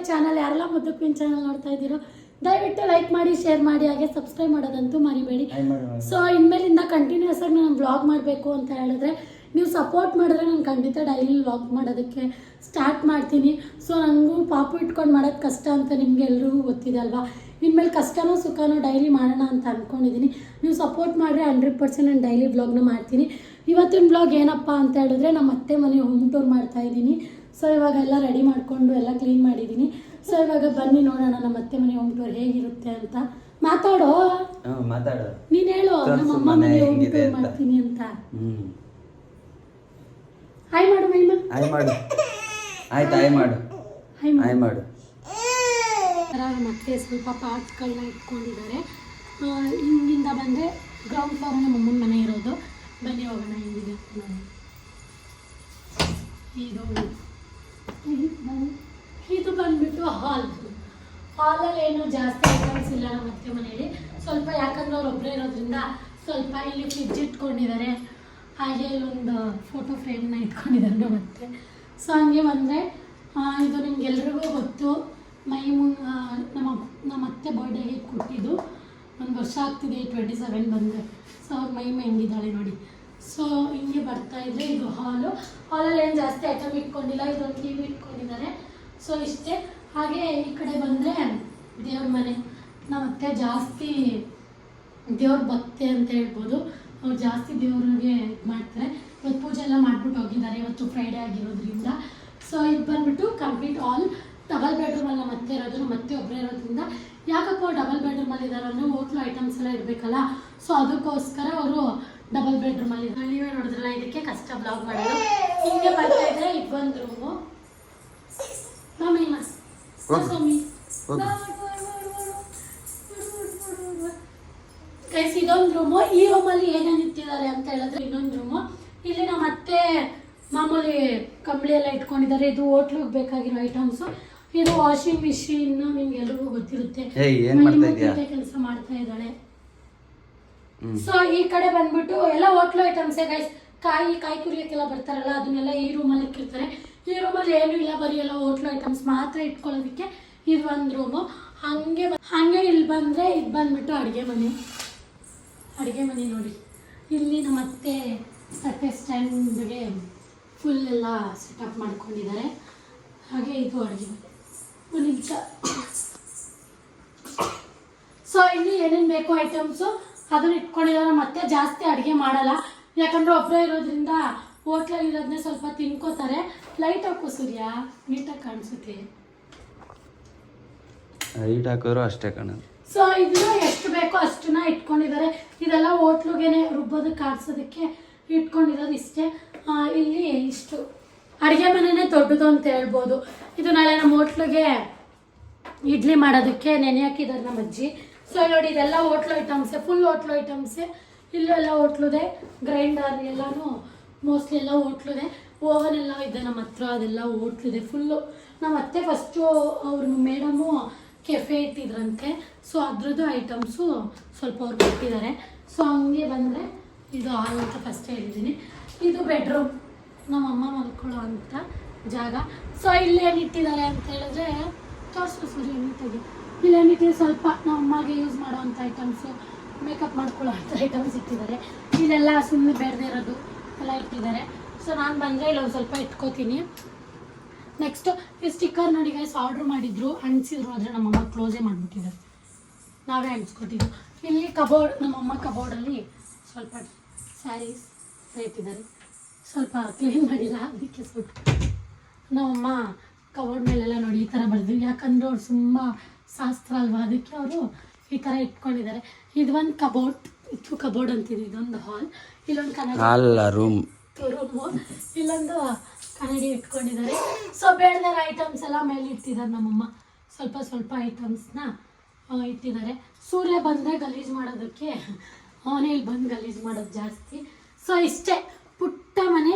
Channel. ಯಾರೆಲ್ಲ ಮುದ್ದು queen channel ನೋಡ್ತಾ ಇದ್ದೀರೋ ದಯವಿಟ್ಟು ಲೈಕ್ ಮಾಡಿ, ಶೇರ್ ಮಾಡಿ, ಹಾಗೆ ಸಬ್ಸ್ಕ್ರೈಬ್ ಮಾಡೋದಂತೂ ಮರಿಬೇಡಿ. ಸೊ ಇನ್ಮೇಲಿಂದ ಕಂಟಿನ್ಯೂಸ್ ಆಗಿ ನಾನು ವ್ಲಾಗ್ ಮಾಡಬೇಕು ಅಂತ ಹೇಳಿದ್ರೆ ನೀವು ಸಪೋರ್ಟ್ ಮಾಡಿದ್ರೆ ನಾನು ಖಂಡಿತ ಡೈಲಿ ವ್ಲಾಗ್ ಮಾಡೋದಕ್ಕೆ ಸ್ಟಾರ್ಟ್ ಮಾಡ್ತೀನಿ. ಸೊ ನನಗೂ ಪಾಪು ಇಟ್ಕೊಂಡು ಮಾಡೋದು ಕಷ್ಟ ಅಂತ ನಿಮ್ಗೆ ಎಲ್ರಿಗೂ ಗೊತ್ತಿದೆ ಅಲ್ವಾ. ಇನ್ಮೇಲೆ ಕಷ್ಟನೋ ಸುಖನೋ ಡೈಲಿ ಮಾಡೋಣ ಅಂತ ಅಂದ್ಕೊಂಡಿದ್ದೀನಿ. ನೀವು ಸಪೋರ್ಟ್ ಮಾಡಿದ್ರೆ 100% ನಾನು ಡೈಲಿ ವ್ಲಾಗ್ನ ಮಾಡ್ತೀನಿ. ಇವತ್ತಿನ ವ್ಲಾಗ್ ಏನಪ್ಪ ಅಂತ ಹೇಳಿದ್ರೆ ನಮ್ಮ ಅತ್ತೆ ಮನೆ ಹೋಮ್ ಟೂರ್ ಮಾಡ್ತಾಯಿದ್ದೀನಿ. ಸೊ ಇವಾಗ ಎಲ್ಲ ರೆಡಿ ಮಾಡಿಕೊಂಡು ಎಲ್ಲ ಕ್ಲೀನ್ ಮಾಡಿದ್ದೀನಿ. ಸೊ ಇವಾಗ ಬನ್ನಿ ನೋಡೋಣ ನಮ್ಮ ಅತ್ತೆ ಮನೆ ಹೋಮ್ ಟೂರ್ ಹೇಗಿರುತ್ತೆ ಅಂತ. ಮಾತಾಡೋ, ನೀನು ಹೇಳು ನಮ್ಮ ಅಮ್ಮ ಮನೆ ಹೋಮ್ ಟೂರ್ ಮಾಡ್ತೀನಿ ಅಂತ. ಹಾಯ್ ಮಾಡು ಮೈಮ. ಹಾಯ್ ಮಾಡು. ಆಯ್ತು, ಹಾಯ್ ಮಾಡು. ಹಾಯ್ ಮಾಡು. ಮತ್ತೆ ಸ್ವಲ್ಪ ಪಾರ್ಟ್ಸ್ಗಳನ್ನ ಇಟ್ಕೊಂಡಿದ್ದಾರೆ. ಹಿಂದಿಂದ ಬಂದರೆ ಗ್ರೌಂಡ್ ಫ್ಲೋರ್ ನಮ್ಮ ಅಮ್ಮನ ಮನೆ ಇರೋದು. ಬನ್ನಿ ಹೋಗೋಣ ಹಿಂದಿದೆ. ಇದು ಬಂದ್ಬಿಟ್ಟು ಹಾಲಲ್ಲಿ ಏನು ಜಾಸ್ತಿ ಐಟಮ್ಸ್ ಇಲ್ಲ ನಮ್ಮ ಅತ್ತೆ ಮನೆಯಲ್ಲಿ. ಸ್ವಲ್ಪ ಯಾಕಂದ್ರೆ ಅವ್ರು ಒಬ್ಬರೇ ಇರೋದ್ರಿಂದ ಸ್ವಲ್ಪ ಇಲ್ಲಿ ಫ್ರಿಡ್ಜ್ ಇಟ್ಕೊಂಡಿದ್ದಾರೆ, ಹಾಗೆ ಇಲ್ಲೊಂದು ಫೋಟೋ ಫ್ರೇಮ್ನ ಇಟ್ಕೊಂಡಿದ್ದಾರೆ ನಮ್ಮ ಅತ್ತೆ. ಸೊ ಹಂಗೆ ಬಂದರೆ ಇದು ನಿಮ್ಗೆಲ್ರಿಗೂ ಗೊತ್ತು, ನಮ್ಮ ಅತ್ತೆ ಬರ್ಡೇಗೆ ಕೊಟ್ಟಿದ್ದು 1 ವರ್ಷ ಆಗ್ತಿದೆ 27 ಬಂದರೆ. ಸೊ ಅವ್ರ ಮೈಮ ಹೆಂಗಿದ್ದಾಳೆ ನೋಡಿ. ಸೊ ಹಿಂಗೆ ಬರ್ತಾ ಇದ್ರೆ ಇದು ಹಾಲಲ್ಲಿ ಏನು ಜಾಸ್ತಿ ಐಟಮ್ ಇಟ್ಕೊಂಡಿಲ್ಲ, ಇದೊಂದು ಟಿ ವಿ ಇಟ್ಕೊಂಡಿದ್ದಾರೆ. ಸೊ ಇಷ್ಟೇ. ಹಾಗೆ ಈ ಕಡೆ ಬಂದರೆ ದೇವ್ರ ಮನೆ. ನಮ್ಮ ಅತ್ತೆ ಜಾಸ್ತಿ ದೇವ್ರ ಭಕ್ತಿ ಅಂತ ಹೇಳ್ಬೋದು. ಅವ್ರು ಜಾಸ್ತಿ ದೇವ್ರಿಗೆ ಇದು ಮಾಡ್ತಾರೆ. ಇವತ್ತು ಪೂಜೆ ಎಲ್ಲ ಮಾಡಿಬಿಟ್ಟು ಹೋಗಿದ್ದಾರೆ, ಇವತ್ತು ಫ್ರೈಡೇ ಆಗಿರೋದ್ರಿಂದ. ಸೊ ಇದು ಬಂದುಬಿಟ್ಟು ಕಂಪ್ಲೀಟ್ ಆಲ್ ಡಬಲ್ ಬೆಡ್ರೂಮಲ್ಲಿ ನಮ್ಮ ಅತ್ತೆ ಇರೋದು. ನಮ್ಮ ಅತ್ತೆ ಒಬ್ಬರೇ ಇರೋದ್ರಿಂದ ಯಾಕಪ್ಪ ಡಬಲ್ ಬೆಡ್ರೂಮಲ್ಲಿ ಇದ್ದಾರೆ ಅಂದರೆ ಹೋಟ್ಲು ಐಟಮ್ಸ್ ಎಲ್ಲ ಇಡಬೇಕಲ್ಲ. ಸೊ ಅದಕ್ಕೋಸ್ಕರ ಅವರು ಡಬಲ್ ಬೆಡ್ರೂಮಲ್ಲಿ ಇದ್ದಾರೆ. ನೀವೇ ನೋಡಿದ್ರಲ್ಲ, ಇದಕ್ಕೆ ಕಷ್ಟ ಬ್ಲಾಗ್ ಮಾಡೋದು. ಹಿಂಗೆ ಬರ್ತಾ ಇದ್ರೆ ಇದು ಬಂದು ರೂಮು. ಗೈಸ್ ಇದೊಂದು ರೂಮು. ಈ ರೂಮಲ್ಲಿ ಏನೇನು ಇಟ್ಟಿದ್ದಾರೆ ಅಂತ ಹೇಳಿದ್ರೆ ಇನ್ನೊಂದು ರೂಮು. ಇಲ್ಲಿ ನಮ್ಮ ಅತ್ತೆ ಮಾಮೂಲಿ ಕಂಬಳಿ ಎಲ್ಲ ಇಟ್ಕೊಂಡಿದ್ದಾರೆ. ಇದು ಹೋಟ್ಲಿಗೆ ಬೇಕಾಗಿರೋ ಐಟಮ್ಸು. ಇದು ವಾಷಿಂಗ್ ಮಿಷಿನ್, ನಿಮ್ಗೆ ಎಲ್ರಿಗೂ ಗೊತ್ತಿರುತ್ತೆ. ಕೆಲಸ ಮಾಡ್ತಾ ಇದ್ದಾಳೆ. ಸೊ ಈ ಕಡೆ ಬಂದ್ಬಿಟ್ಟು ಎಲ್ಲ ಹೋಟ್ಲು ಐಟಮ್ಸೇ ಗೈಸ್. ಕಾಯಿ ಕುರಿಯಕ್ಕೆಲ್ಲ ಬರ್ತಾರಲ್ಲ, ಅದನ್ನೆಲ್ಲ ಈ ರೂಮಲ್ಲಿ ಇಟ್ಟಿರ್ತಾರೆ. ಈ ರೂಮಲ್ಲಿ ಏನೂ ಇಲ್ಲ, ಬರೀ ಎಲ್ಲ ಹೋಟ್ಲು ಐಟಮ್ಸ್ ಮಾತ್ರ ಇಟ್ಕೊಳ್ಳೋದಕ್ಕೆ ಇದು ಒಂದು ರೂಮು. ಹಾಗೆ ಇಲ್ಲಿ ಬಂದರೆ ಇದು ಬಂದ್ಬಿಟ್ಟು ಅಡುಗೆ ಮನೆ ನೋಡಿ. ಇಲ್ಲಿ ನಮ್ಮ ಅತ್ತೆ ತಟ್ಟೆ ಸ್ಟ್ಯಾಂಡ್ಗೆ ಫುಲ್ ಎಲ್ಲ ಸೆಟಪ್ ಮಾಡ್ಕೊಂಡಿದ್ದಾರೆ. ಹಾಗೆ ಇದು ಅಡುಗೆ ಮನೆ. ಒಂದು ನಿಮಿಷ. ಸೊ ಇಲ್ಲಿ ಏನೇನು ಬೇಕು ಐಟಮ್ಸು ಅದನ್ನು ಇಟ್ಕೊಂಡಿದ್ದಾರೆ. ಮತ್ತೆ ಜಾಸ್ತಿ ಅಡುಗೆ ಮಾಡಲ್ಲ, ಯಾಕಂದರೆ ಒಬ್ಬರೇ ಇರೋದ್ರಿಂದ ಹೋಟ್ಲಲ್ಲಿ ಇರೋದನ್ನೇ ಸ್ವಲ್ಪ ತಿನ್ಕೋತಾರೆ. ಲೈಟ್ ಹಾಕೋ ಸೂರ್ಯ, ನೀಟಾಗಿ ಕಾಣಿಸುತ್ತೆ. ಲೈಟ್ ಹಾಕಿದ್ರು ಅಷ್ಟೇ ಕಾಣೋದು. ಸೊ ಇದನ್ನ ಎಷ್ಟು ಬೇಕೋ ಅಷ್ಟನ್ನ ಇಟ್ಕೊಂಡಿದ್ದಾರೆ. ಇದೆಲ್ಲ ಹೋಟ್ಲಿಗೆ ರುಬ್ಬೋದಕ್ಕೆ ಆಡ್ಸೋದಕ್ಕೆ ಇಟ್ಕೊಂಡಿರೋದು ಇಷ್ಟೇ. ಇಲ್ಲಿ ಇಷ್ಟು ಅಡುಗೆ ಮನೆಯೇ ದೊಡ್ಡದು ಅಂತ ಹೇಳ್ಬೋದು. ಇದು ನಾಳೆ ನಮ್ಮ ಹೋಟ್ಲಿಗೆ ಇಡ್ಲಿ ಮಾಡೋದಕ್ಕೆ ನೆನೆ ಹಾಕಿದ್ದಾರೆ ನಮ್ಮ ಅಜ್ಜಿ. ಸೊ ನೋಡಿ, ಇದೆಲ್ಲ ಹೋಟ್ಲು ಐಟಮ್ಸೇ, ಫುಲ್ ಹೋಟ್ಲು ಐಟಮ್ಸೇ. ಇಲ್ಲೂ ಎಲ್ಲ ಹೋಟ್ಲುದೆ, ಗ್ರೈಂಡರ್ ಎಲ್ಲನೂ ಮೋಸ್ಟ್ಲಿ ಎಲ್ಲ ಹೋಟ್ಲುದೆ. ಓವನ್ ಎಲ್ಲ ಇದೆ ನಮ್ಮ ಹತ್ರ, ಅದೆಲ್ಲ ಹೋಟ್ಲಿದೆ ಫುಲ್ಲು. ನಮ್ಮ ಅತ್ತೆ ಫಸ್ಟು ಅವ್ರ ಮೇಡಮು ಕೆಫೆ ಇಟ್ಟಿದ್ರಂತೆ. ಸೊ ಅದ್ರದ್ದು ಐಟಮ್ಸು ಸ್ವಲ್ಪ ಅವ್ರು ಕೊಟ್ಟಿದ್ದಾರೆ. ಸೊ ಹಂಗೆ ಬಂದರೆ ಇದು ಹಾಲ್ ಅಂತ ಫಸ್ಟ್ ಹೇಳಿದ್ದೀನಿ. ಇದು ಬೆಡ್ರೂಮ್, ನಮ್ಮಮ್ಮ ಮಲ್ಕೊಳ್ಳೋ ಅಂಥ ಜಾಗ. ಸೊ ಇಲ್ಲೇನಿಟ್ಟಿದ್ದಾರೆ ಅಂತ ಹೇಳಿದ್ರೆ ತೋರಿಸು ಸರಿ ನೀಟಾಗಿ. ಇಲ್ಲೇನಿಟ್ಟಿದೆ ಸ್ವಲ್ಪ ನಮ್ಮಮ್ಮಗೆ ಯೂಸ್ ಮಾಡೋವಂಥ ಐಟಮ್ಸು, ಮೇಕಪ್ ಮಾಡ್ಕೊಳ್ಳೋ ಅಂಥ ಐಟಮ್ಸ್ ಇಟ್ಟಿದ್ದಾರೆ. ಇಲ್ಲೆಲ್ಲ ಸುಮ್ಮನೆ ಬೇಡದೇ ಇರೋದು ಎಲ್ಲ ಇಟ್ಟಿದ್ದಾರೆ. ಸೊ ನಾನು ಬಂದರೆ ಇಲ್ಲೊಂದು ಸ್ವಲ್ಪ ಇಟ್ಕೋತೀನಿ. ನೆಕ್ಸ್ಟು ಈ ಸ್ಟಿಕ್ಕರ್ ನೋಡಿ ಗೈಸ್, ಆರ್ಡ್ರ್ ಮಾಡಿದ್ರು, ಅಂಟಿಸಿದ್ರು, ಆದರೆ ನಮ್ಮಮ್ಮ ಕ್ಲೋಸೇ ಮಾಡಿಬಿಟ್ಟಿದ್ದಾರೆ, ನಾವೇ ಅಂಟಿಸ್ಕೊಟ್ಟಿದ್ದು. ಇಲ್ಲಿ ಕಬೋರ್ಡ್, ನಮ್ಮಮ್ಮ ಕಬೋರ್ಡಲ್ಲಿ ಸ್ವಲ್ಪ ಸ್ಯಾರೀಸ್ ಇಟ್ಟಿದ್ದಾರೆ. ಸ್ವಲ್ಪ ಕ್ಲೀನ್ ಮಾಡಿಲ್ಲ, ಅದಕ್ಕೆ ಸ್ವಲ್ಪ ನಮ್ಮಮ್ಮ ಕಬೋರ್ಡ್ ಮೇಲೆಲ್ಲ ನೋಡಿ ಈ ಥರ ಬರೆದ್ರು. ಯಾಕಂದ್ರೆ ಅವ್ರು ತುಂಬ ಶಾಸ್ತ್ರ ಅಲ್ವಾ, ಅದಕ್ಕೆ ಅವರು ಈ ಥರ ಇಟ್ಕೊಂಡಿದ್ದಾರೆ. ಇದೊಂದು ಕಬೋರ್ಡ್ ಅಂತಿದೆ. ಇದೊಂದು ಹಾಲ್. ಇಲ್ಲೊಂದು ಕನ್ನಡ ರೂಮು, ಇಲ್ಲೊಂದು ಕನ್ನಡಿ ಇಟ್ಕೊಂಡಿದ್ದಾರೆ. ಸೊ ಬೇಡದಾರ ಐಟಮ್ಸ್ ಎಲ್ಲ ಮೇಲೆ ಇಟ್ಟಿದ್ದಾರೆ ನಮ್ಮಮ್ಮ. ಸ್ವಲ್ಪ ಐಟಮ್ಸ್ನ ಇಟ್ಟಿದ್ದಾರೆ. ಸೂರ್ಯ ಬಂದರೆ ಗಲೀಜು ಮಾಡೋದಕ್ಕೆ ಅವನೇ ಇಲ್ಲಿ ಬಂದು ಗಲೀಜು ಮಾಡೋದು ಜಾಸ್ತಿ. ಸೊ ಇಷ್ಟೇ ಪುಟ್ಟ ಮನೆ.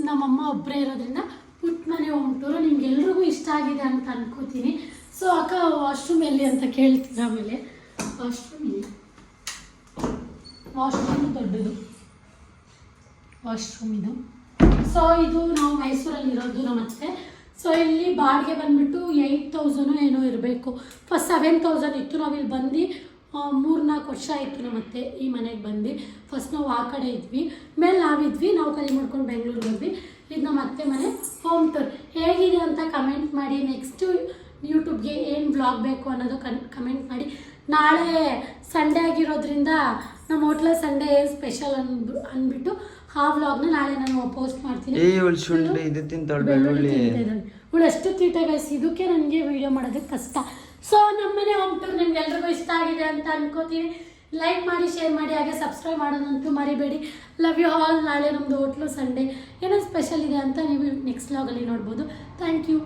ನಮ್ಮಮ್ಮ ಒಬ್ಬರೇ ಇರೋದ್ರಿಂದ ಪುಟ್ಟ ಮನೆ ಹೋಮ್ ಟೂರು ನಿಮ್ಗೆಲ್ರಿಗೂ ಇಷ್ಟ ಆಗಿದೆ ಅಂತ ಅನ್ಕೋತೀನಿ. ಸೊ ಅಕ್ಕ ವಾಶ್ರೂಮ್ ಎಲ್ಲಿ ಅಂತ ಕೇಳ್ತೀರ. ಆಮೇಲೆ ವಾಶ್ರೂಮ್ ದೊಡ್ಡದು ವಾಶ್ರೂಮ್ ಇದು. ಸೊ ಇದು ನಾವು ಮೈಸೂರಲ್ಲಿ ಇರೋದು ನಮ್ಮ ಅತ್ತೆ. ಸೊ ಇಲ್ಲಿ ಬಾಡಿಗೆ ಬಂದುಬಿಟ್ಟು 8,000 ಏನೋ ಇರಬೇಕು. ಫಸ್ಟ್ 7,000 ಇತ್ತು. ನಾವು ಇಲ್ಲಿ ಬಂದು 3-4 ವರ್ಷ ಆಯಿತು ನಮ್ಮತ್ತೆ ಈ ಮನೆಗೆ ಬಂದು. ಫಸ್ಟ್ ನಾವು ಆ ಕಡೆ ಇದ್ವಿ, ಮೇಲೆ ನಾವಿದ್ವಿ, ನಾವು ಕಲಿ ಮಾಡ್ಕೊಂಡು ಬೆಂಗಳೂರಿಗೆ ಹೋದ್ವಿ. ಇದು ನಮ್ಮ ಅತ್ತೆ ಮನೆ ಹೋಮ್ ಟೂರ್. ಹೇಗಿದೆ ಅಂತ ಕಮೆಂಟ್ ಮಾಡಿ. ನೆಕ್ಸ್ಟು ಯೂಟ್ಯೂಬ್ಗೆ ಏನು ಬ್ಲಾಗ್ ಬೇಕು ಅನ್ನೋದು ಕಮೆಂಟ್ ಮಾಡಿ. ನಾಳೆ ಸಂಡೇ ಆಗಿರೋದ್ರಿಂದ ನಮ್ಮ ಹೋಟ್ಲ ಸಂಡೇ ಸ್ಪೆಷಲ್ ಅಂದ್ಬಿಟ್ಟು ಆ ವ್ಲಾಗ್ನ ನಾಳೆ ನಾನು ಪೋಸ್ಟ್ ಮಾಡ್ತೀನಿ. ಇವಳು ಎಷ್ಟು ತೀಟ ಗೈಸ್, ಇದಕ್ಕೆ ನನಗೆ ವಿಡಿಯೋ ಮಾಡೋದಕ್ಕೆ ಕಷ್ಟ. ಸೊ ನಮ್ಮನೆ ಹೋಮ್ ಟೂರ್ ನಿಮ್ಗೆ ಎಲ್ರಿಗೂ ಇಷ್ಟ ಆಗಿದೆ ಅಂತ ಅನ್ಕೋತೀನಿ. ಲೈಕ್ ಮಾಡಿ, ಶೇರ್ ಮಾಡಿ, ಹಾಗೆ ಸಬ್ಸ್ಕ್ರೈಬ್ ಮಾಡೋದಂತೂ ಮರಿಬೇಡಿ. Love you all. ನಾಳೆ ನಮ್ಮದು ಹೋಟ್ಲು ಸಂಡೇ ಏನೋ ಸ್ಪೆಷಲ್ ಇದೆ ಅಂತ ನೀವು ನೆಕ್ಸ್ಟ್ ವ್ಲಾಗಲ್ಲಿ ನೋಡ್ಬೋದು. Thank you.